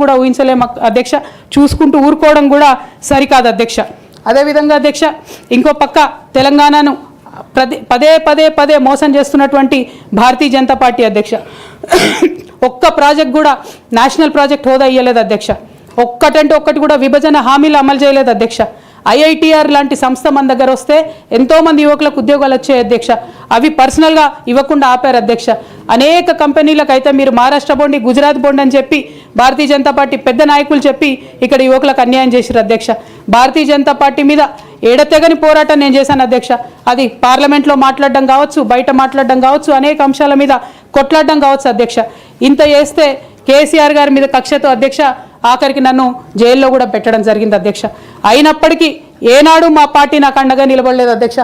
కూడా ఊహించలేము అధ్యక్ష. చూసుకుంటూ ఊరుకోవడం కూడా సరికాదు అధ్యక్ష. అదేవిధంగా అధ్యక్ష, ఇంకో పక్క తెలంగాణను పదే పదే పదే మోసం చేస్తున్నటువంటి భారతీయ జనతా పార్టీ అధ్యక్ష, ఒక్క ప్రాజెక్ట్ కూడా నేషనల్ ప్రాజెక్ట్ హోదా ఇవ్వలేదు అధ్యక్ష. ఒక్కటంటే ఒక్కటి కూడా విభజన హామీలు అమలు చేయలేదు అధ్యక్ష. ఐఐటిఆర్ లాంటి సంస్థ మన దగ్గర వస్తే ఎంతోమంది యువకులకు ఉద్యోగాలు వచ్చాయి అధ్యక్ష. అవి పర్సనల్గా ఇవ్వకుండా ఆపారు అధ్యక్ష. అనేక కంపెనీలకు అయితే మీరు మహారాష్ట్ర బోండి, గుజరాత్ బోండి అని చెప్పి భారతీయ జనతా పార్టీ పెద్ద నాయకులు చెప్పి ఇక్కడ యువకులకు అన్యాయం చేశారు అధ్యక్ష. భారతీయ జనతా పార్టీ మీద ఎడతెగని పోరాటం నేను చేశాను అధ్యక్ష. అది పార్లమెంట్లో మాట్లాడడం కావచ్చు, బయట మాట్లాడడం కావచ్చు, అనేక అంశాల మీద కొట్లాడడం కావచ్చు అధ్యక్ష. ఇంత చేస్తే కేసీఆర్ గారి మీద కక్షతో అధ్యక్ష ఆఖరికి నన్ను జైల్లో కూడా పెట్టడం జరిగింది అధ్యక్ష. అయినప్పటికీ ఏనాడు మా పార్టీ నాకు అండగా నిలబడలేదు అధ్యక్ష.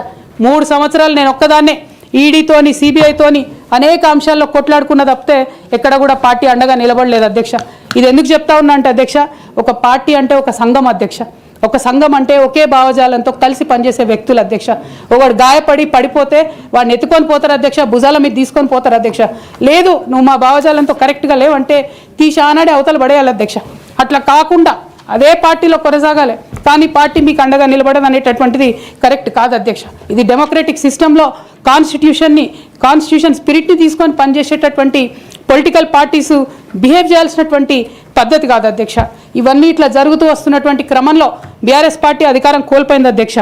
3 సంవత్సరాలు నేను ఒక్కదాన్నే ఈడీతోని, సిబిఐతోని అనేక అంశాల్లో కొట్లాడుకున్న తప్పితే ఎక్కడ కూడా పార్టీ అండగా నిలబడలేదు అధ్యక్ష. ఇది ఎందుకు చెప్తా ఉన్నా అంటే అధ్యక్ష, ఒక పార్టీ అంటే ఒక సంఘం అధ్యక్ష. ఒక సంఘం అంటే ఒకే భావజాలంతో కలిసి పనిచేసే వ్యక్తులు అధ్యక్ష. ఒకడు గాయపడి పడిపోతే వాడిని ఎత్తుకొని పోతారు అధ్యక్ష, భుజాల మీద తీసుకొని పోతారు అధ్యక్ష. లేదు నువ్వు మా భావజాలంతో కరెక్ట్గా లేవంటే తీసి ఆనాడే అవతల పడేయాలి అధ్యక్ష. అట్లా కాకుండా అదే పార్టీలో కొనసాగాలి, కానీ పార్టీ మీకు అండగా నిలబడడం అనేటటువంటిది కరెక్ట్ కాదు అధ్యక్ష. ఇది డెమోక్రటిక్ సిస్టంలో కాన్స్టిట్యూషన్ స్పిరిట్ని తీసుకొని పనిచేసేటటువంటి పొలిటికల్ పార్టీస్ బిహేవ్ చేయాల్సినటువంటి పద్ధతి కాదు అధ్యక్ష. ఇవన్నీ ఇట్లా జరుగుతూ వస్తున్నటువంటి క్రమంలో బీఆర్ఎస్ పార్టీ అధికారం కోల్పోయింది అధ్యక్ష.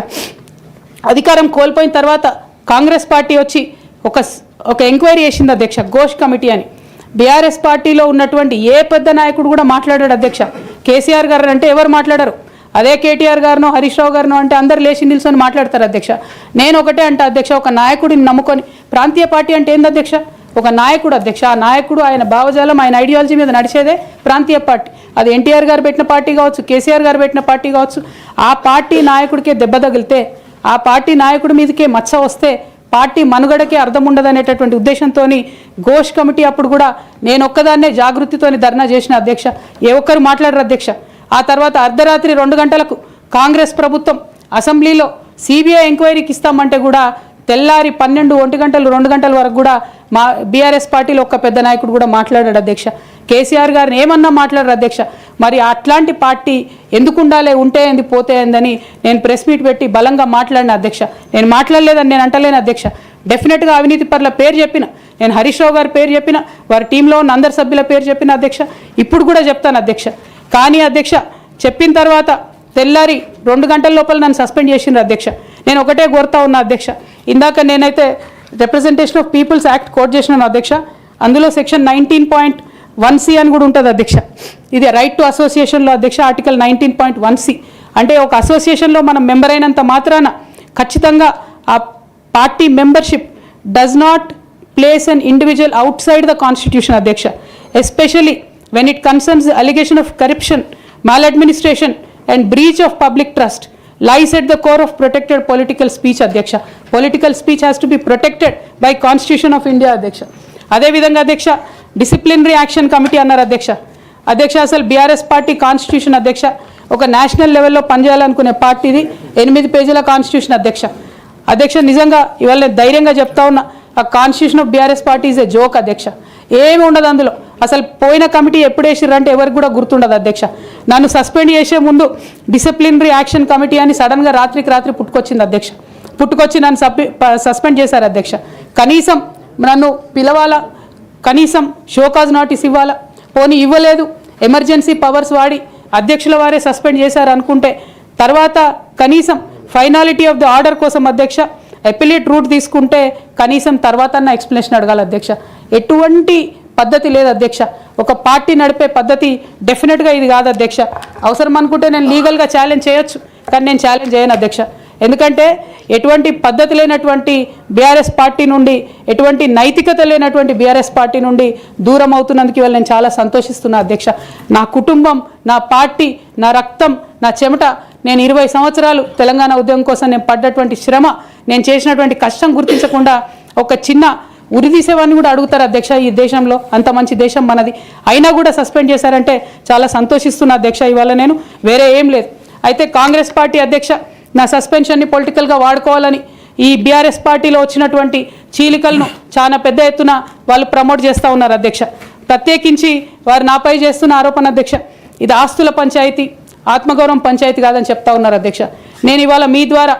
అధికారం కోల్పోయిన తర్వాత కాంగ్రెస్ పార్టీ వచ్చి ఒక ఎంక్వైరీ చేసింది అధ్యక్ష, ఘోష్ కమిటీ అని. బీఆర్ఎస్ పార్టీలో ఉన్నటువంటి ఏ పెద్ద నాయకుడు కూడా మాట్లాడాడు అధ్యక్ష. కేసీఆర్ గారు అంటే ఎవరు మాట్లాడారు, అదే కేటీఆర్ గారినో హరీష్ రావు గారినో అంటే అందరు లేచి నిల్చొని మాట్లాడతారు అధ్యక్ష. నేను ఒకటే అంటే అధ్యక్ష, ఒక నాయకుడిని నమ్ముకొని ప్రాంతీయ పార్టీ అంటే ఏంది అధ్యక్ష? ఒక నాయకుడు అధ్యక్ష. ఆ నాయకుడు ఆయన భావజాలం, ఆయన ఐడియాలజీ మీద నడిచేదే ప్రాంతీయ పార్టీ. అది ఎన్టీఆర్ గారు పెట్టిన పార్టీ కావచ్చు, కేసీఆర్ గారు పెట్టిన పార్టీ కావచ్చు. ఆ పార్టీ నాయకుడికే దెబ్బ తగిలితే, ఆ పార్టీ నాయకుడి మీదకే మచ్చ వస్తే పార్టీ మనుగడకే అర్థం ఉండదనేటటువంటి ఉద్దేశంతో ఘోష్ కమిటీ అప్పుడు కూడా నేను ఒక్కదాన్నే జాగృతితోని ధర్నా చేసిన అధ్యక్ష. ఏ ఒక్కరు మాట్లాడరు అధ్యక్ష. ఆ తర్వాత అర్ధరాత్రి 2 గంటలకు కాంగ్రెస్ ప్రభుత్వం అసెంబ్లీలో సిబిఐ ఎంక్వైరీకి ఇస్తామంటే కూడా తెల్లారి 12, 1 గంటలు, 2 గంటల వరకు కూడా మా బీఆర్ఎస్ పార్టీలో ఒక్క పెద్ద నాయకుడు కూడా మాట్లాడాడు అధ్యక్ష. కేసీఆర్ గారిని ఏమన్నా మాట్లాడరు అధ్యక్ష. మరి అట్లాంటి పార్టీ ఎందుకు ఉండాలి, ఉంటే ఏంది పోతే ఏందని నేను ప్రెస్ మీట్ పెట్టి బలంగా మాట్లాడిన అధ్యక్ష. నేను మాట్లాడలేదని నేను అంటలేను అధ్యక్ష. డెఫినెట్గా అవినీతి పరుల పేరు చెప్పిన, నేను హరీష్ రావు గారి పేరు చెప్పిన, వారి టీంలో ఉన్న అందరి సభ్యుల పేరు చెప్పిన అధ్యక్ష. ఇప్పుడు కూడా చెప్తాను అధ్యక్ష. కానీ అధ్యక్ష చెప్పిన తర్వాత తెల్లారి 2 గంటల లోపల నన్ను సస్పెండ్ చేసిండ్రు అధ్యక్ష. నేను ఒకటే కోరుతా ఉన్నా అధ్యక్ష, ఇందాక నేనైతే representation of people's act quote చేసినాను అధ్యక్ష. అందులో సెక్షన్ 19.1C అని కూడా ఉంటుంది అధ్యక్ష. ఇది రైట్ టు అసోసియేషన్లో అధ్యక్ష ఆర్టికల్ 19.1C అంటే ఒక అసోసియేషన్లో మనం మెంబర్ అయినంత మాత్రాన ఖచ్చితంగా ఆ party membership does not place an individual outside the constitution అధ్యక్ష. Especially when it concerns the allegation of corruption, maladministration and breach of public trust lies at the core of protected political speech అధ్యక్ష. Political speech has to be protected by Constitution of India అధ్యక్ష. అదే విధంగా అధ్యక్ష disciplinary action committee అన్నారు అధ్యక్ష. అధ్యక్ష అసలు BRS party constitution అధ్యక్ష ఒక నేషనల్ లెవెల్లో పనిచేయాలనుకునే పార్టీది 8 పేజీల కాన్స్టిట్యూషన్ అధ్యక్ష. అధ్యక్ష నిజంగా ఇవాళ నేను ధైర్యంగా చెప్తా ఉన్నా, ఆ constitution of BRS party is a joke అధ్యక్ష. ఏమి ఉండదు అందులో. అసలు పోయిన కమిటీ ఎప్పుడు వేసిర్రంటే ఎవరికి కూడా గుర్తుండదు అధ్యక్ష. నన్ను సస్పెండ్ చేసే ముందు డిసిప్లినరీ యాక్షన్ కమిటీ అని సడన్గా రాత్రికి రాత్రి పుట్టుకొచ్చింది అధ్యక్ష. పుట్టుకొచ్చి నన్ను సస్పెండ్ చేశారు అధ్యక్ష. కనీసం నన్ను పిలవాలా, కనీసం షోకాజ్ నోటీస్ ఇవ్వాలా, పోనీ ఇవ్వలేదు. ఎమర్జెన్సీ పవర్స్ వాడి అధ్యక్షుల వారే సస్పెండ్ చేశారు అనుకుంటే తర్వాత కనీసం ఫైనాలిటీ ఆఫ్ ద ఆర్డర్ కోసం అధ్యక్ష అపిలేట్ రూట్ తీసుకుంటే కనీసం తర్వాత ఎక్స్ప్లెనేషన్ అడగాలి అధ్యక్ష. ఎటువంటి పద్ధతి లేదు అధ్యక్ష. ఒక పార్టీ నడిపే పద్ధతి డెఫినెట్గా ఇది కాదు అధ్యక్ష. అవసరం అనుకుంటే నేను లీగల్గా ఛాలెంజ్ చేయొచ్చు, కానీ నేను ఛాలెంజ్ చేయను అధ్యక్ష. ఎందుకంటే ఎటువంటి పద్ధతి లేనటువంటి బీఆర్ఎస్ పార్టీ నుండి, ఎటువంటి నైతికత లేనటువంటి బీఆర్ఎస్ పార్టీ నుండి దూరం అవుతున్నందుకు ఇవాళ నేను చాలా సంతోషిస్తున్నా అధ్యక్ష. నా కుటుంబం, నా పార్టీ, నా రక్తం, నా చెమట, నేను 20 సంవత్సరాలు తెలంగాణ ఉద్యమం కోసం నేను పడ్డటువంటి శ్రమ, నేను చేసినటువంటి కష్టం గుర్తించకుండా ఒక చిన్న ఉరిదీసేవాన్ని కూడా అడుగుతారు అధ్యక్ష. ఈ దేశంలో అంత మంచి దేశం మనది, అయినా కూడా సస్పెండ్ చేశారంటే చాలా సంతోషిస్తున్నా అధ్యక్ష. ఇవాళ నేను వేరే ఏం లేదు. అయితే కాంగ్రెస్ పార్టీ అధ్యక్ష నా సస్పెన్షన్ని పొలిటికల్గా వాడుకోవాలని ఈ బీఆర్ఎస్ పార్టీలో వచ్చినటువంటి చీలికలను చాలా పెద్ద ఎత్తున వాళ్ళు ప్రమోట్ చేస్తూ ఉన్నారు అధ్యక్ష. ప్రత్యేకించి వారు నాపై చేస్తున్న ఆరోపణ అధ్యక్ష, ఇది ఆస్తుల పంచాయతీ, ఆత్మగౌరవం పంచాయతీ కాదని చెప్తా ఉన్నారు అధ్యక్ష. నేను ఇవాళ మీ ద్వారా